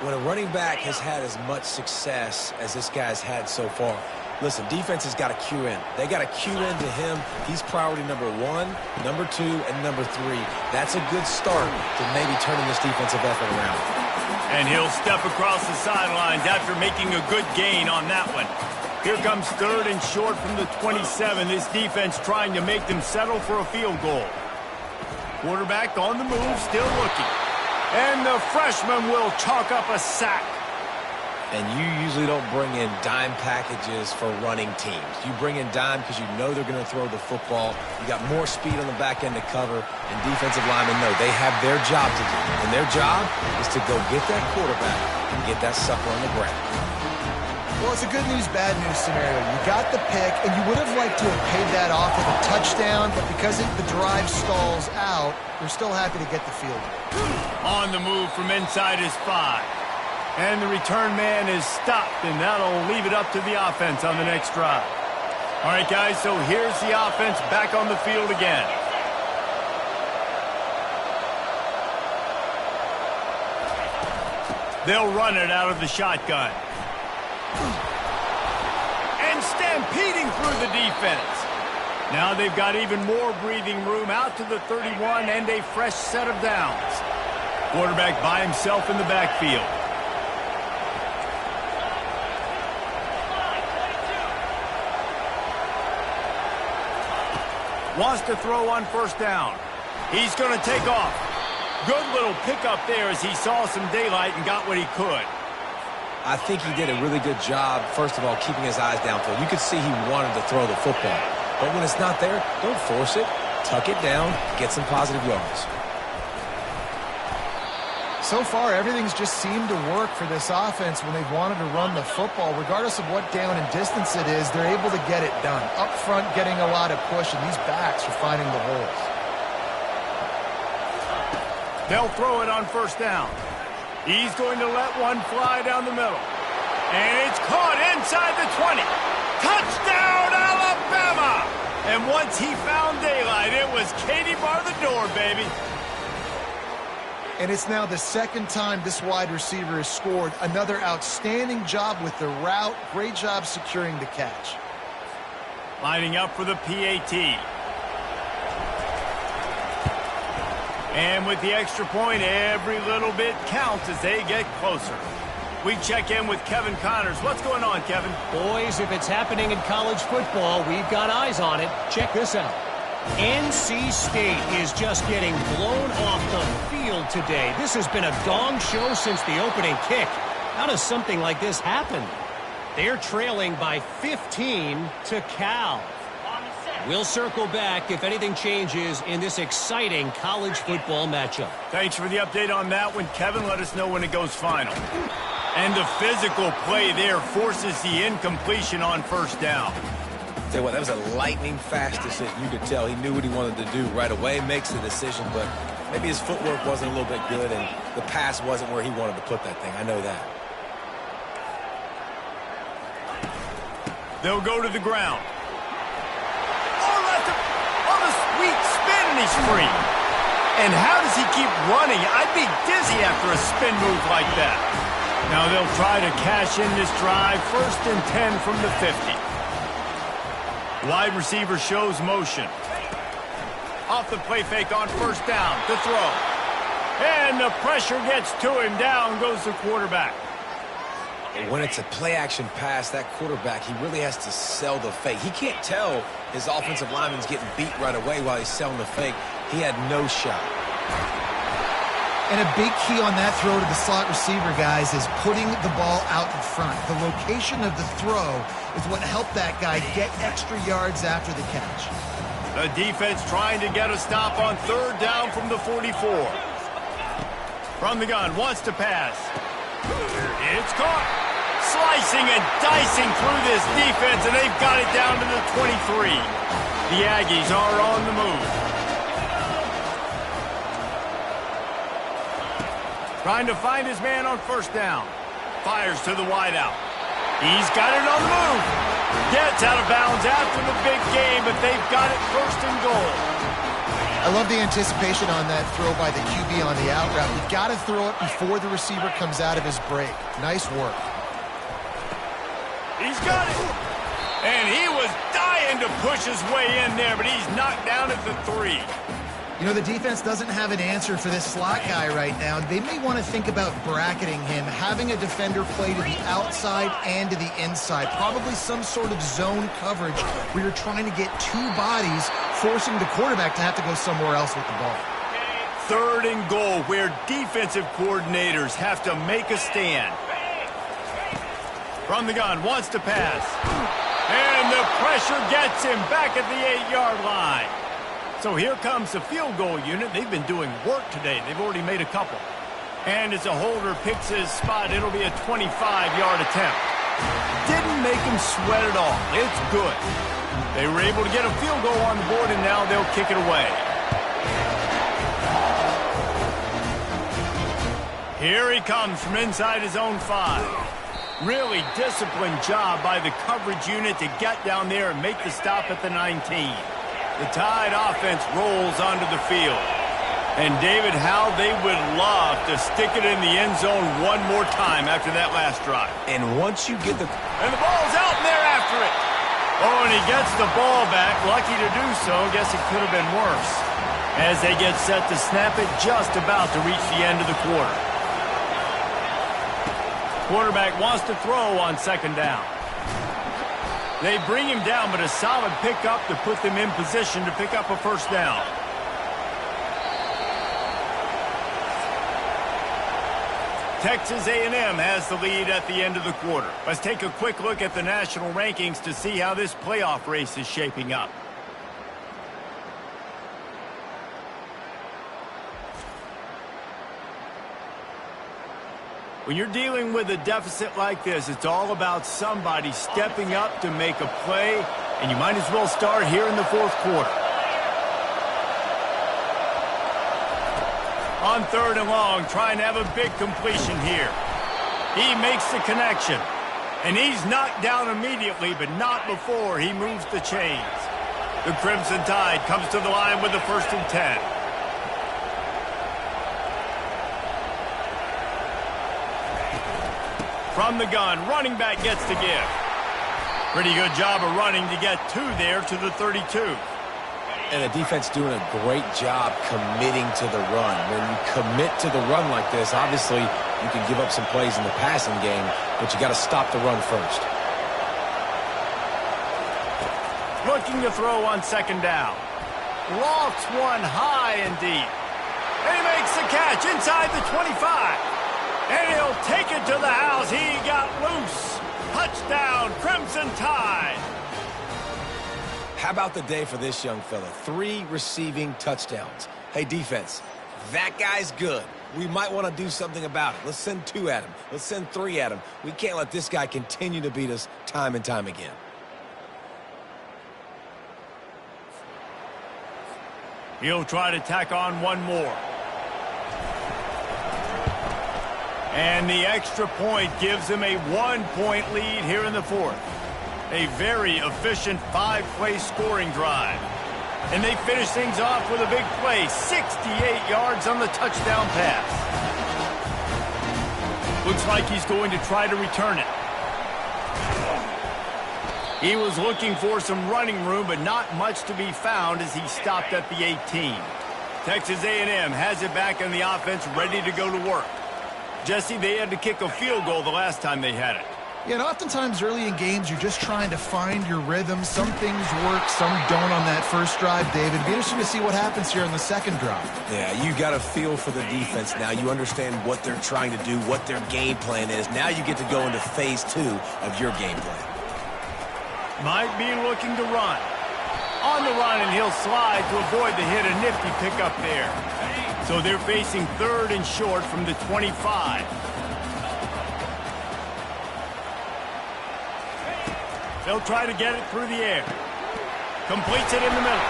When a running back has had as much success as this guy's had so far, listen, defense has got to cue in. They got to cue in to him. He's priority number 1, number 2, and number 3. That's a good start to maybe turning this defensive effort around. And he'll step across the sidelines after making a good gain on that one. Here comes 3rd and short from the 27. This defense trying to make them settle for a field goal. Quarterback on the move, still looking. And the freshman will chalk up a sack. And you usually don't bring in dime packages for running teams. You bring in dime because you know they're going to throw the football. You got more speed on the back end to cover, and defensive linemen know they have their job to do. And their job is to go get that quarterback and get that sucker on the ground. Well, it's a good news, bad news scenario. You got the pick, and you would have liked to have paid that off with a touchdown, but because the drive stalls out, you're still happy to get the field goal. On the move from inside his 5. And the return man is stopped, and that'll leave it up to the offense on the next drive. All right, guys, so here's the offense back on the field again. They'll run it out of the shotgun. And stampeding through the defense. Now they've got even more breathing room out to the 31 and a fresh set of downs. Quarterback by himself in the backfield. Wants to throw on first down. He's going to take off. Good little pickup there as he saw some daylight and got what he could. I think he did a really good job, first of all, keeping his eyes downfield. You could see he wanted to throw the football. But when it's not there, don't force it. Tuck it down, get some positive yards. So far, everything's just seemed to work for this offense when they've wanted to run the football. Regardless of what down and distance it is, they're able to get it done. Up front, getting a lot of push, and these backs are finding the holes. They'll throw it on first down. He's going to let one fly down the middle. And it's caught inside the 20. Touchdown, Alabama! And once he found daylight, it was Katie bar the door, baby. And it's now the 2nd time this wide receiver has scored. Another outstanding job with the route. Great job securing the catch. Lining up for the PAT. And with the extra point, every little bit counts as they get closer. We check in with Kevin Connors. What's going on, Kevin? Boys, if it's happening in college football, we've got eyes on it. Check this out. NC State is just getting blown off the field today. This has been a gong show since the opening kick. How does something like this happen? They're trailing by 15 to Cal. We'll circle back if anything changes in this exciting college football matchup. Thanks for the update on that one, Kevin. Let us know when it goes final. And the physical play there forces the incompletion on first down. Tell you what, that was a lightning-fast decision. You could tell he knew what he wanted to do right away, makes the decision, but maybe his footwork wasn't a little bit good, and the pass wasn't where he wanted to put that thing. I know that. They'll go to the ground. Oh, left him on a sweet spin, and he's free. And how does he keep running? I'd be dizzy after a spin move like that. Now they'll try to cash in this drive. 1st and 10 from the 50. Wide receiver shows motion. Off the play fake on 1st down to throw. And the pressure gets to him. Down goes the quarterback. When it's a play-action pass, that quarterback, he really has to sell the fake. He can't tell his offensive lineman's getting beat right away while he's selling the fake. He had no shot. And a big key on that throw to the slot receiver, guys, is putting the ball out in front. The location of the throw is what helped that guy get extra yards after the catch. The defense trying to get a stop on 3rd down from the 44. From the gun, wants to pass. It's caught. Slicing and dicing through this defense, and they've got it down to the 23. The Aggies are on the move. Trying to find his man on 1st down. Fires to the wideout. He's got it on the move. Gets out of bounds after the big game, but they've got it 1st and goal. I love the anticipation on that throw by the QB on the out route. You've got to throw it before the receiver comes out of his break. Nice work. He's got it. And he was dying to push his way in there, but he's knocked down at the 3. You know, the defense doesn't have an answer for this slot guy right now. They may want to think about bracketing him, having a defender play to the outside and to the inside. Probably some sort of zone coverage where you're trying to get 2 bodies, forcing the quarterback to have to go somewhere else with the ball. 3rd and goal, where defensive coordinators have to make a stand. From the gun, wants to pass. And the pressure gets him back at the 8-yard line. So here comes the field goal unit. They've been doing work today. They've already made a couple. And as a holder picks his spot, it'll be a 25-yard attempt. Didn't make him sweat at all. It's good. They were able to get a field goal on the board, and now they'll kick it away. Here he comes from inside his own 5. Really disciplined job by the coverage unit to get down there and make the stop at the 19. The Tide offense rolls onto the field. And, David, how they would love to stick it in the end zone one more time after that last drive. And once you get the... And the ball's out, and they're after it. Oh, and he gets the ball back. Lucky to do so. Guess it could have been worse. As they get set to snap it, just about to reach the end of the quarter. Quarterback wants to throw on 2nd down. They bring him down, but a solid pickup to put them in position to pick up a 1st down. Texas A&M has the lead at the end of the quarter. Let's take a quick look at the national rankings to see how this playoff race is shaping up. When you're dealing with a deficit like this, it's all about somebody stepping up to make a play, and you might as well start here in the 4th quarter. On 3rd and long, trying to have a big completion here. He makes the connection, and he's knocked down immediately, but not before he moves the chains. The Crimson Tide comes to the line with the 1st and 10. From the gun, running back gets to give. Pretty good job of running to get 2 there to the 32. And the defense doing a great job committing to the run. When you commit to the run like this, obviously you can give up some plays in the passing game, but you got to stop the run first. Looking to throw on 2nd down. Lofts one high and deep. And he makes the catch inside the 25. And he'll take it to the house. He got loose. Touchdown, Crimson Tide. How about the day for this young fella? 3 receiving touchdowns. Hey, defense, that guy's good. We might want to do something about it. Let's send 2 at him. Let's send 3 at him. We can't let this guy continue to beat us time and time again. He'll try to tack on 1 more. And the extra point gives him a 1-point lead here in the 4th. A very efficient 5-play scoring drive. And they finish things off with a big play, 68 yards on the touchdown pass. Looks like he's going to try to return it. He was looking for some running room, but not much to be found as he stopped at the 18. Texas A&M has it back in the offense, ready to go to work. Jesse, they had to kick a field goal the last time they had it. Yeah, and oftentimes early in games, you're just trying to find your rhythm. Some things work, some don't on that first drive, David. It'd be interesting to see what happens here in the second drive. Yeah, you got a feel for the defense now. You understand what they're trying to do, what their game plan is. Now you get to go into phase 2 of your game plan. Might be looking to run. On the run, and he'll slide to avoid the hit. A nifty pickup there. So they're facing 3rd and short from the 25. They'll try to get it through the air. Completes it in the middle.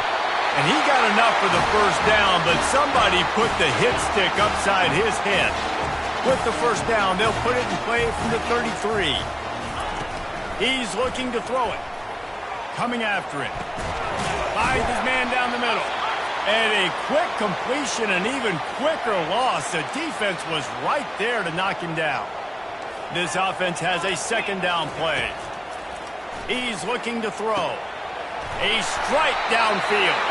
And he got enough for the first down, but somebody put the hit stick upside his head. With the first down, they'll put it in play from the 33. He's looking to throw it. Coming after it. Finds his man down the middle. And a quick completion, an even quicker loss. The defense was right there to knock him down. This offense has a 2nd down play. He's looking to throw. A strike downfield.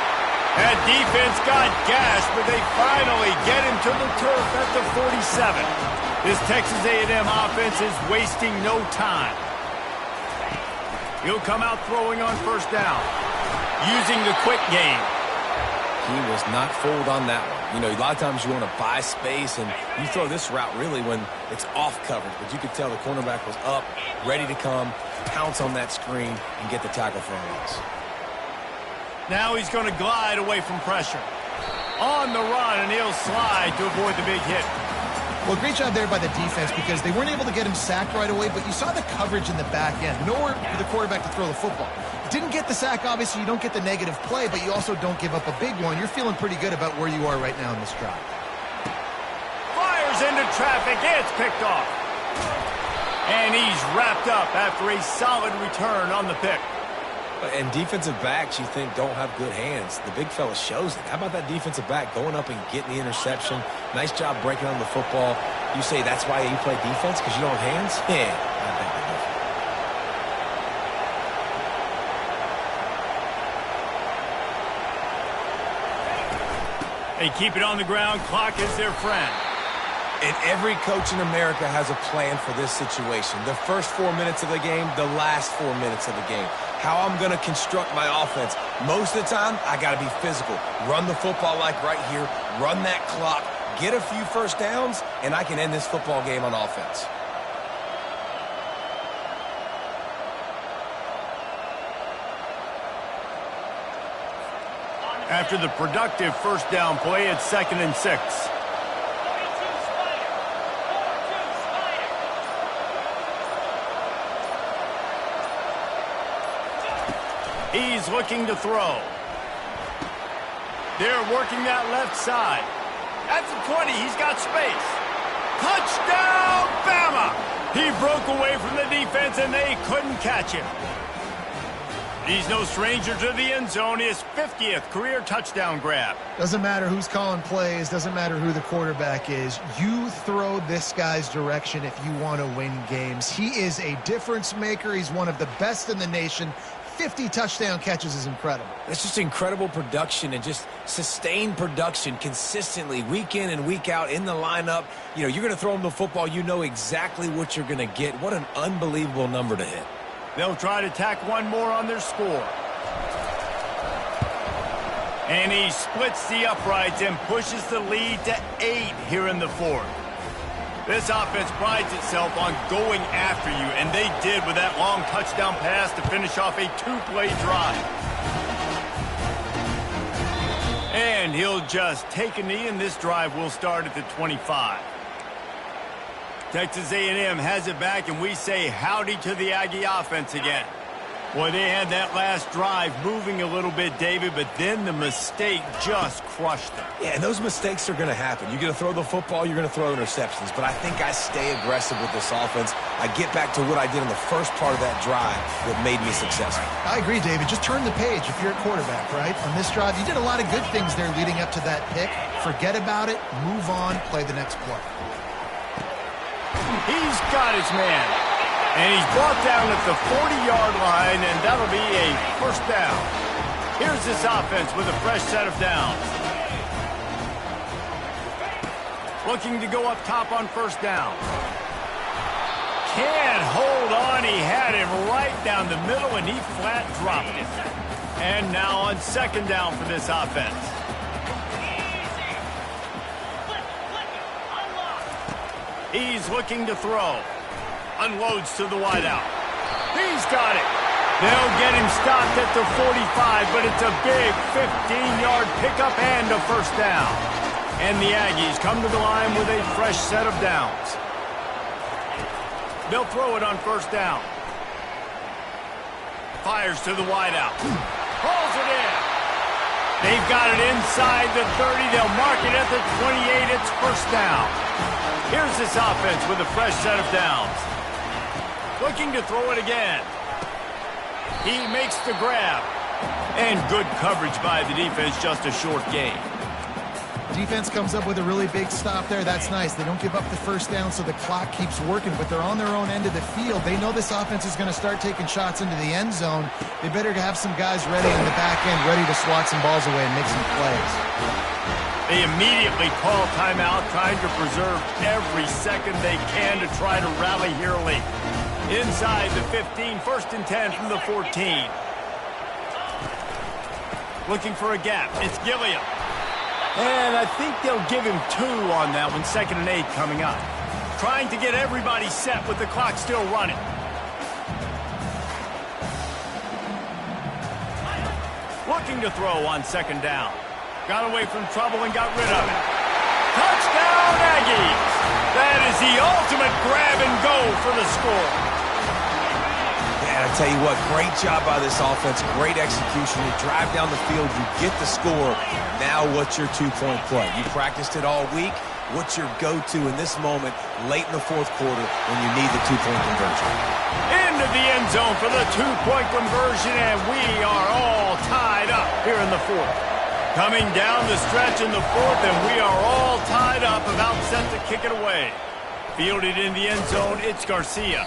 That defense got gashed, but they finally get him to the turf at the 47. This Texas A&M offense is wasting no time. He'll come out throwing on first down, using the quick game. He was not fooled on that one. You know, a lot of times you want to buy space, and you throw this route really when it's off coverage. But you could tell the cornerback was up, ready to come, pounce on that screen, and get the tackle for a loss. Now he's going to glide away from pressure. On the run, and he'll slide to avoid the big hit. Well, great job there by the defense because they weren't able to get him sacked right away, but you saw the coverage in the back end. Nowhere for the quarterback to throw the football. Didn't get the sack, obviously. You don't get the negative play, but you also don't give up a big one. You're feeling pretty good about where you are right now in this drive. Fires into traffic. It's picked off. And he's wrapped up after a solid return on the pick. And defensive backs, you think, don't have good hands. The big fella shows it. How about that defensive back going up and getting the interception? Nice job breaking on the football. You say that's why you play defense, because you don't have hands? Yeah, I think they keep it on the ground. Clock is their friend. And every coach in America has a plan for this situation. The first 4 minutes of the game, the last 4 minutes of the game. How I'm going to construct my offense. Most of the time, I got to be physical. Run the football like right here. Run that clock. Get a few first downs, and I can end this football game on offense. After the productive first down play, it's 2nd and 6. He's looking to throw. They're working that left side. At the 20, he's got space. Touchdown, Bama! He broke away from the defense, and they couldn't catch him. He's no stranger to the end zone. His 50th career touchdown grab. Doesn't matter who's calling plays. Doesn't matter who the quarterback is. You throw this guy's direction if you want to win games. He is a difference maker. He's one of the best in the nation. 50 touchdown catches is incredible. It's just incredible production and just sustained production consistently week in and week out in the lineup. You know, you're going to throw him the football. You know exactly what you're going to get. What an unbelievable number to hit. They'll try to tack one more on their score. And he splits the uprights and pushes the lead to 8 here in the 4th. This offense prides itself on going after you, and they did with that long touchdown pass to finish off a 2-play drive. And he'll just take a knee, and this drive will start at the 25. Texas A&M has it back, and we say howdy to the Aggie offense again. Boy, they had that last drive moving a little bit, David, but then the mistake just crushed them. Yeah, and those mistakes are going to happen. You're going to throw the football, you're going to throw interceptions. But I think I stay aggressive with this offense. I get back to what I did in the first part of that drive that made me successful. I agree, David. Just turn the page if you're a quarterback, right? On this drive, you did a lot of good things there leading up to that pick. Forget about it, move on, play the next play. He's got his man. And he's brought down at the 40-yard line, and that'll be a first down. Here's this offense with a fresh set of downs. Looking to go up top on first down. Can't hold on. He had him right down the middle, and he flat dropped it. And now on second down for this offense. He's looking to throw. Unloads to the wideout. He's got it. They'll get him stopped at the 45, but it's a big 15-yard pickup and a first down. And the Aggies come to the line with a fresh set of downs. They'll throw it on first down. Fires to the wideout. Hauls it in. They've got it inside the 30. They'll mark it at the 28. It's first down. Here's this offense with a fresh set of downs. Looking to throw it again. He makes the grab. And good coverage by the defense, just a short gain. Defense comes up with a really big stop there. That's nice. They don't give up the first down, so the clock keeps working, but they're on their own end of the field. They know this offense is going to start taking shots into the end zone. They better have some guys ready in the back end, ready to swat some balls away and make some plays. They immediately call timeout, trying to preserve every second they can to try to rally here late. Inside the 15, first and 10 from the 14. Looking for a gap. It's Gilliam. And I think they'll give him 2 on that one, 2nd and 8 coming up. Trying to get everybody set with the clock still running. Looking to throw on second down. Got away from trouble and got rid of it. Touchdown, Aggies! That is the ultimate grab and go for the score. Yeah, I tell you what, great job by this offense, great execution. You drive down the field, you get the score. Now what's your two-point play? You practiced it all week. What's your go-to in this moment late in the fourth quarter when you need the two-point conversion? Into the end zone for the two-point conversion, and we are all tied up here in the fourth. Coming down the stretch in the fourth, and we are all tied up, about set to kick it away. Fielded in the end zone, it's Garcia.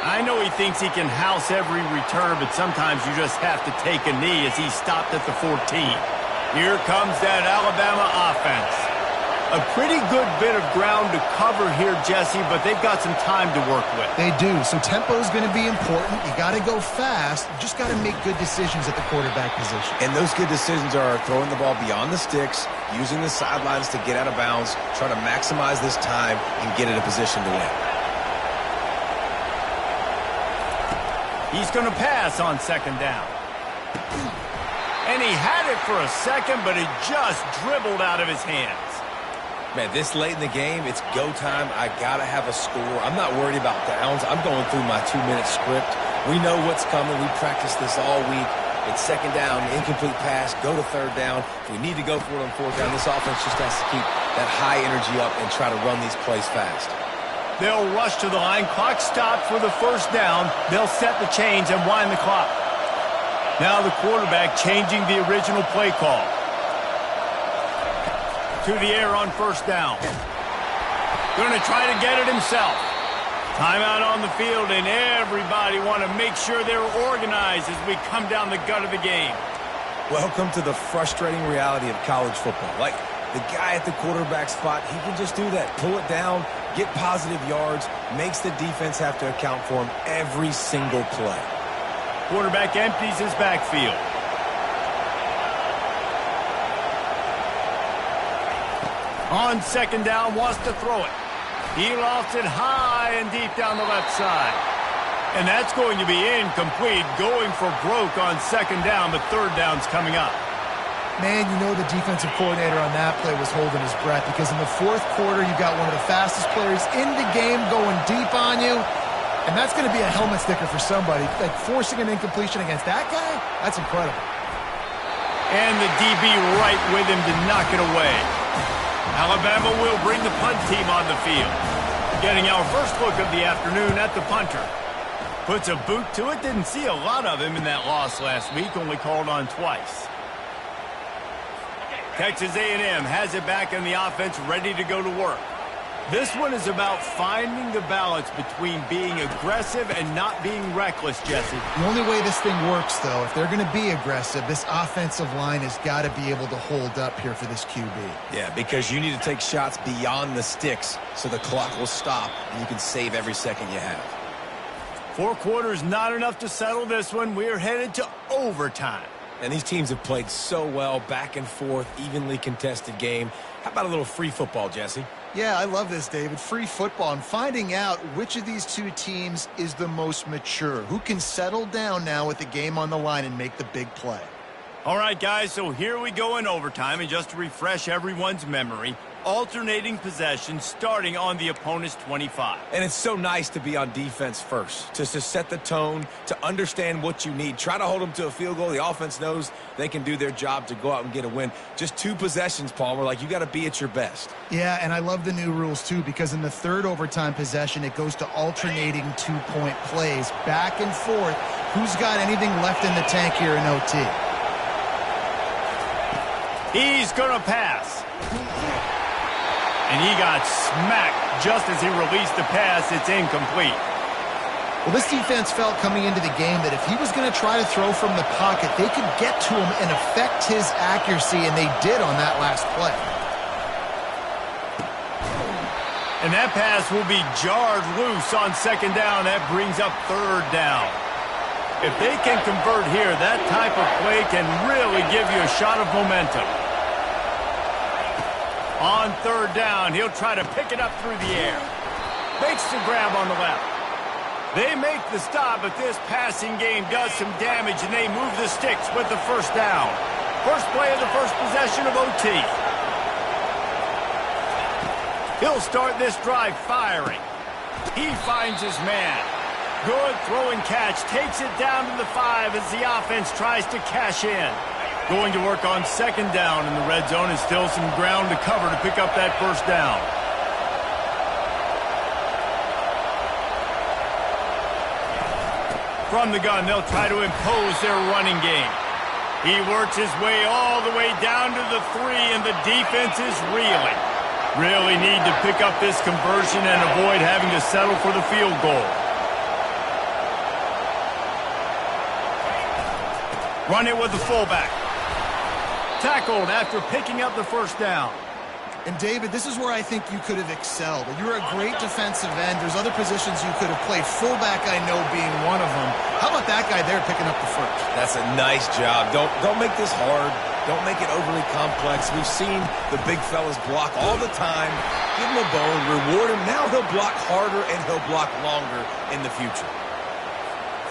I know he thinks he can house every return, but sometimes you just have to take a knee as he stopped at the 14. Here comes that Alabama offense. A pretty good bit of ground to cover here, Jesse, but they've got some time to work with. They do, so tempo is going to be important. You got to go fast. You just got to make good decisions at the quarterback position. And those good decisions are throwing the ball beyond the sticks, using the sidelines to get out of bounds, try to maximize this time and get in a position to win. He's going to pass on second down. And he had it for a second, but it just dribbled out of his hands. Man, this late in the game, it's go time. I got to have a score. I'm not worried about downs. I'm going through my 2-minute script. We know what's coming. We practiced this all week. It's second down, incomplete pass, go to third down. If we need to go for it on fourth down, this offense just has to keep that high energy up and try to run these plays fast. They'll rush to the line. Clock stopped for the first down. They'll set the chains and wind the clock. Now the quarterback changing the original play call. To the air on first down. Going to try to get it himself. Timeout on the field, and everybody want to make sure they're organized as we come down the gut of the game. Welcome to the frustrating reality of college football. Like, the guy at the quarterback spot, he can just do that. Pull it down, get positive yards, makes the defense have to account for him every single play. Quarterback empties his backfield. On second down, wants to throw it. He lofts it high and deep down the left side. And that's going to be incomplete, going for broke on second down, but third down's coming up. Man, you know the defensive coordinator on that play was holding his breath, because in the fourth quarter, you've got one of the fastest players in the game going deep on you, and that's going to be a helmet sticker for somebody. Like, forcing an incompletion against that guy, that's incredible. And the DB right with him to knock it away. Alabama will bring the punt team on the field. Getting our first look of the afternoon at the punter. Puts a boot to it. Didn't see a lot of him in that loss last week. Only called on twice. Texas A&M has it back in the offense, ready to go to work. This one is about finding the balance between being aggressive and not being reckless, Jesse. The only way this thing works, though, if they're going to be aggressive, this offensive line has got to be able to hold up here for this QB. Yeah, because you need to take shots beyond the sticks so the clock will stop and you can save every second you have. 4 quarters not enough to settle this one. We're headed to overtime. And these teams have played so well, back and forth, evenly contested game. How about a little free football, Jesse? Yeah, I love this, David. Free football and finding out which of these two teams is the most mature. Who can settle down now with the game on the line and make the big play. All right, guys, so here we go in overtime. And just to refresh everyone's memory, alternating possession starting on the opponent's 25. And it's so nice to be on defense first, to set the tone, to understand what you need. Try to hold them to a field goal. The offense knows they can do their job to go out and get a win. Just 2 possessions, Palmer. Like, you got to be at your best. Yeah, and I love the new rules, too, because in the 3rd overtime possession, it goes to alternating 2-point plays, back and forth. Who's got anything left in the tank here in OT? He's going to pass. And he got smacked just as he released the pass. It's incomplete. Well, this defense felt coming into the game that if he was going to try to throw from the pocket, they could get to him and affect his accuracy, and they did on that last play. And that pass will be jarred loose on 2nd down. That brings up 3rd down. If they can convert here, that type of play can really give you a shot of momentum. On 3rd down, he'll try to pick it up through the air. Makes the grab on the left. They make the stop, but this passing game does some damage, and they move the sticks with the 1st down. First play of the first possession of OT. He'll start this drive firing. He finds his man. Good throwing catch. Takes it down to the 5 as the offense tries to cash in. Going to work on 2nd down in the red zone, and still some ground to cover to pick up that 1st down. From the gun, they'll try to impose their running game. He works his way all the way down to the 3, and the defense is reeling. Really need to pick up this conversion and avoid having to settle for the field goal. Run it with the fullback. Tackled after picking up the 1st down. And, David, this is where I think you could have excelled. You're a great defensive end. There's other positions you could have played. Fullback, I know, being one of them. How about that guy there picking up the 1st? That's a nice job. Don't make this hard. Don't make it overly complex. We've seen the big fellas block all the time. Give him a bone, reward him. Now he'll block harder and he'll block longer in the future.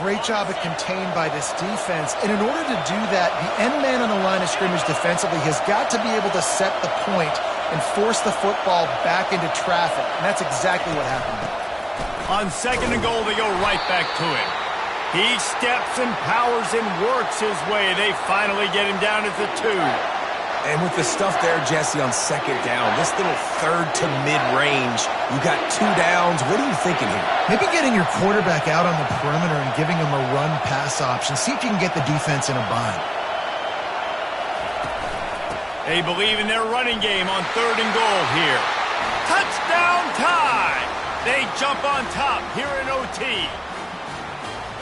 Great job of contained by this defense. And in order to do that, the end man on the line of scrimmage defensively has got to be able to set the point and force the football back into traffic. And that's exactly what happened. On 2nd and goal, they go right back to him. He steps and powers and works his way. They finally get him down at the 2. And with the stuff there, Jesse, on 2nd down, this little 3rd to mid-range, you got 2 downs. What are you thinking here? Maybe getting your quarterback out on the perimeter and giving him a run-pass option. See if you can get the defense in a bind. They believe in their running game on 3rd and goal here. Touchdown time! They jump on top here in OT.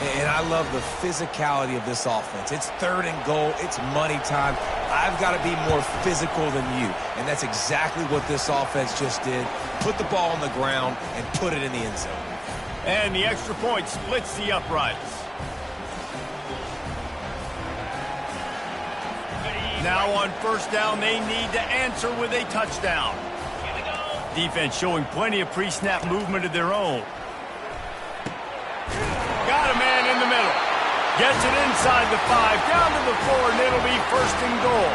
And I love the physicality of this offense. It's 3rd and goal. It's money time. I've got to be more physical than you. And that's exactly what this offense just did. Put the ball on the ground and put it in the end zone. And the extra point splits the uprights. Now on 1st down, they need to answer with a touchdown. Defense showing plenty of pre-snap movement of their own. Got a man in the middle. Gets it inside the 5, down to the 4, and it'll be 1st and goal.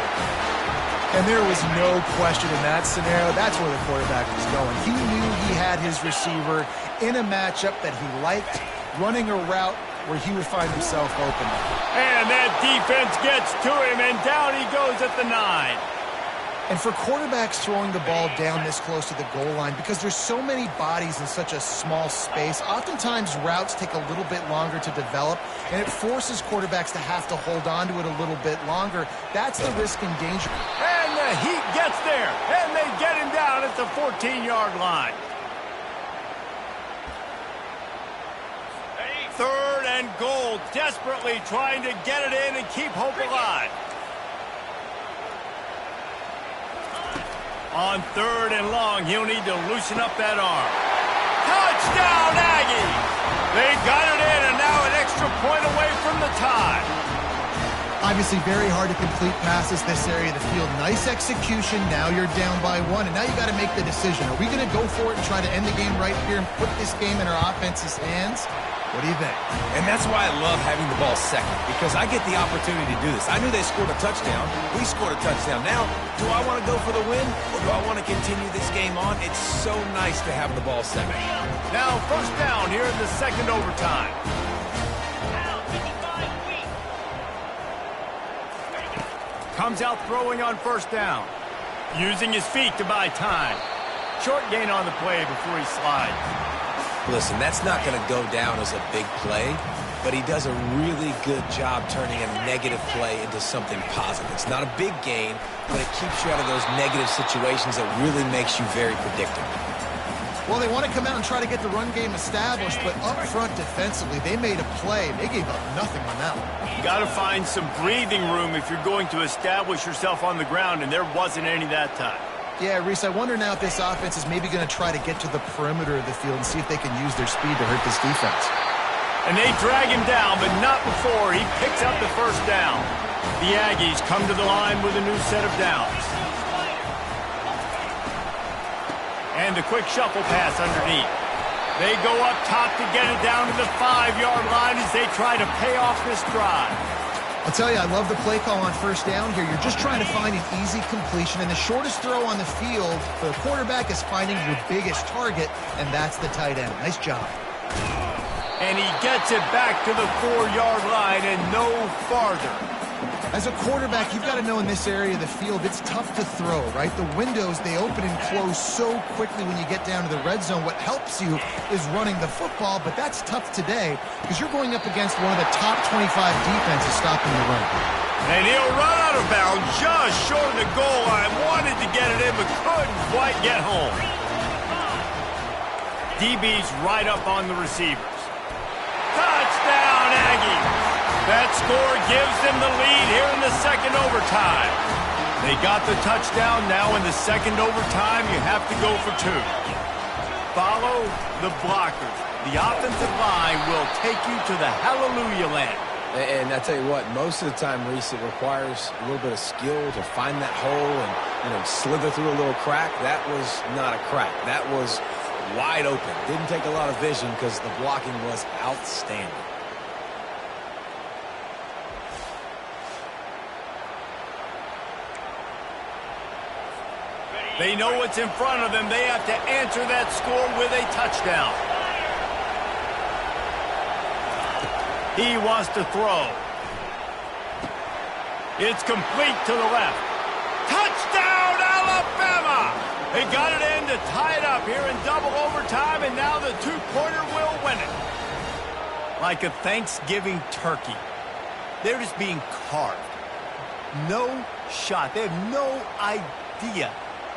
And there was no question in that scenario. That's where the quarterback was going. He knew he had his receiver in a matchup that he liked, running a route where he would find himself open. And that defense gets to him, and down he goes at the 9. And for quarterbacks throwing the ball down this close to the goal line, because there's so many bodies in such a small space, oftentimes routes take a little bit longer to develop, and it forces quarterbacks to have to hold on to it a little bit longer. That's the risk and danger. And The Heat gets there, and they get him down at the 14-yard line. Third and goal, desperately trying to get it in and keep hope alive. On third and long, he'll need to loosen up that arm. Touchdown, Aggies! They got it in, and now an extra point away from the tie. Obviously very hard to complete passes this area of the field. Nice execution. Now you're down by 1, and now you got to make the decision. Are we going to go for it and try to end the game right here and put this game in our offense's hands? What do you think? And that's why I love having the ball second, because I get the opportunity to do this. I knew they scored a touchdown. We scored a touchdown. Now, do I want to go for the win, or do I want to continue this game on? It's so nice to have the ball second. Now first down here in the second overtime. Comes out throwing on first down. Using his feet to buy time. Short gain on the play before he slides. Listen, that's not going to go down as a big play, but he does a really good job turning a negative play into something positive. It's not a big gain, but it keeps you out of those negative situations that really makes you very predictable. Well, they want to come out and try to get the run game established, but up front defensively, they made a play. They gave up nothing on that one. You got to find some breathing room if you're going to establish yourself on the ground, and there wasn't any that time. Yeah, Reese, I wonder now if this offense is maybe going to try to get to the perimeter of the field and see if they can use their speed to hurt this defense. And they drag him down, but not before he picks up the first down. The Aggies come to the line with a new set of downs. And a quick shuffle pass underneath. They go up top to get it down to the 5-yard line as they try to pay off this drive. I'll tell you, I love the play call on first down here. You're just trying to find an easy completion, and the shortest throw on the field for the quarterback is finding your biggest target, and that's the tight end. Nice job. And he gets it back to the 4-yard line and no farther. As a quarterback, you've got to know in this area of the field, it's tough to throw, right? The windows, they open and close so quickly when you get down to the red zone. What helps you is running the football, but that's tough today because you're going up against one of the top 25 defenses stopping the run. And he'll run out of bounds just short of the goal line. Wanted to get it in, but couldn't quite get home. DB's right up on the receivers. Touchdown, Aggies! That score gives them the lead here in the second overtime. They got the touchdown. Now in the second overtime, you have to go for 2. Follow the blockers. The offensive line will take you to the hallelujah land. And I tell you what, most of the time, Reese, it requires a little bit of skill to find that hole and, slither through a little crack. That was not a crack. That was wide open. Didn't take a lot of vision because the blocking was outstanding. They know what's in front of them. They have to answer that score with a touchdown. He wants to throw. It's complete to the left. Touchdown, Alabama! They got it in to tie it up here in double overtime, and now the two-pointer will win it. Like a Thanksgiving turkey. They're just being carved. No shot. They have no idea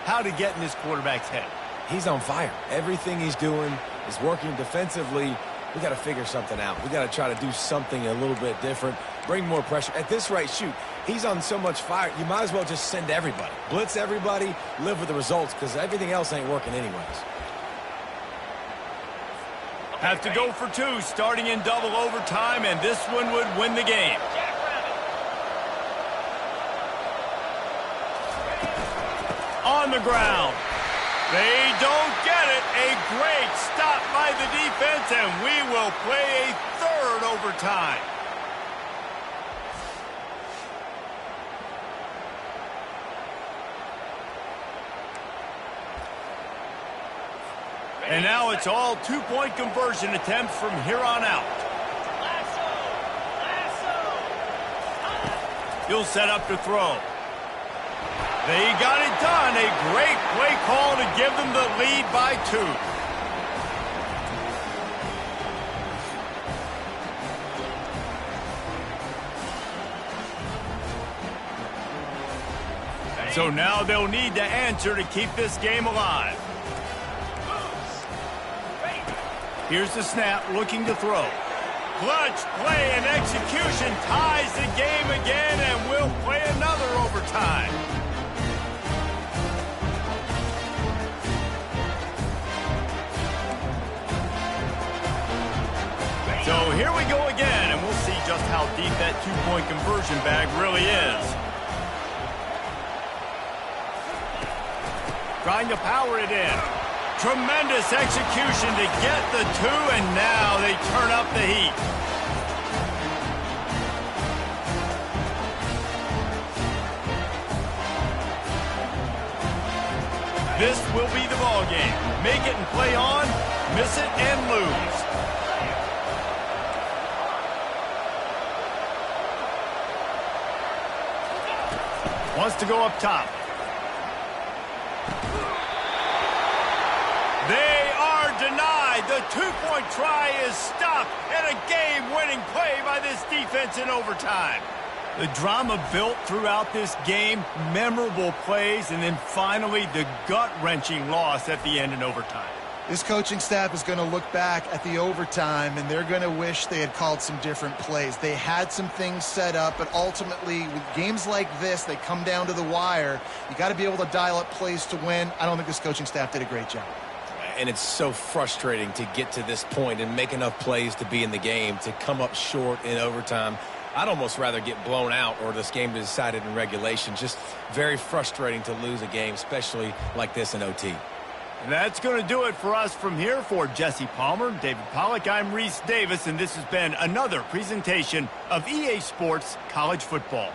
how to get in this quarterback's head. He's on fire. Everything he's doing is working defensively. We got to figure something out. We got to try to do something a little bit different, bring more pressure. At this rate, shoot, he's on so much fire, you might as well just send everybody. Blitz everybody, live with the results, because everything else ain't working anyways. Have to go for 2, starting in double overtime, and this one would win the game. On the ground. They don't get it. A great stop by the defense, and we will play a third overtime. And now it's all two-point conversion attempts from here on out. He'll set up to throw. They got it done. A great play call to give them the lead by 2. So now they'll need to answer to keep this game alive. Here's the snap, looking to throw. Clutch play and execution ties the game again, and we'll play another overtime. So here we go again, and we'll see just how deep that two-point conversion bag really is. Trying to power it in. Tremendous execution to get the two, and now they turn up the heat. This will be the ball game. Make it and play on, miss it and lose. Wants to go up top. They are denied. The two-point try is stopped, and a game-winning play by this defense in overtime. The drama built throughout this game, memorable plays, and then finally the gut-wrenching loss at the end in overtime. This coaching staff is going to look back at the overtime, and they're going to wish they had called some different plays. They had some things set up, but ultimately, with games like this, they come down to the wire. You got to be able to dial up plays to win. I don't think this coaching staff did a great job. And it's so frustrating to get to this point and make enough plays to be in the game, to come up short in overtime. I'd almost rather get blown out or this game be decided in regulation. Just very frustrating to lose a game, especially like this in OT. And that's going to do it for us from here. For Jesse Palmer, David Pollack, I'm Reese Davis, and this has been another presentation of EA Sports College Football.